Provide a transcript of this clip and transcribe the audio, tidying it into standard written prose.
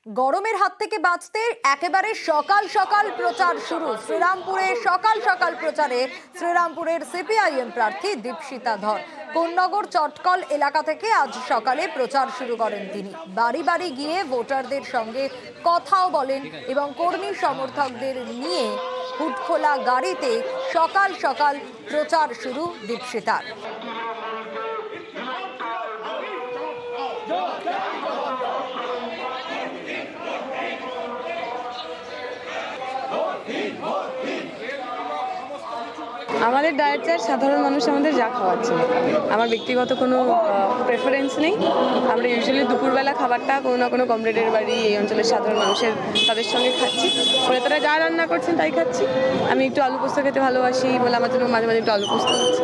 গরমের হাত থেকে বাঁচতে একেবারে সকাল সকাল প্রচার শুরু। শ্রীরামপুরে সকাল সকাল প্রচারে শ্রীরামপুরের সিপিআইএম প্রার্থী দীপশিতা ধর। কোন্নগর চটকল এলাকা থেকে আজ সকালে প্রচার শুরু করেন তিনি। বাড়ি বাড়ি গিয়ে ভোটারদের সঙ্গে কথাও বলেন এবং কর্মী সমর্থকদের নিয়ে হুডখোলা গাড়িতে সকাল সকাল প্রচার শুরু দীপশিতার। আমাদের ডায়েট চার্ট সাধারণ মানুষ আমাদের যা খাওয়াচ্ছে, আমার ব্যক্তিগত কোনো প্রেফারেন্স নেই। আমরা ইউজুয়ালি দুপুরবেলা খাবারটা কোনো না কোনো কমরেডের বাড়ি এই অঞ্চলের সাধারণ মানুষের তাদের সঙ্গে খাচ্ছি, ফলে তারা যা রান্না করছেন তাই খাচ্ছি। আমি একটু আলু পোস্ত খেতে ভালোবাসি বলে আমার জন্য মাঝে মাঝে একটু আলু পোস্ত হচ্ছে।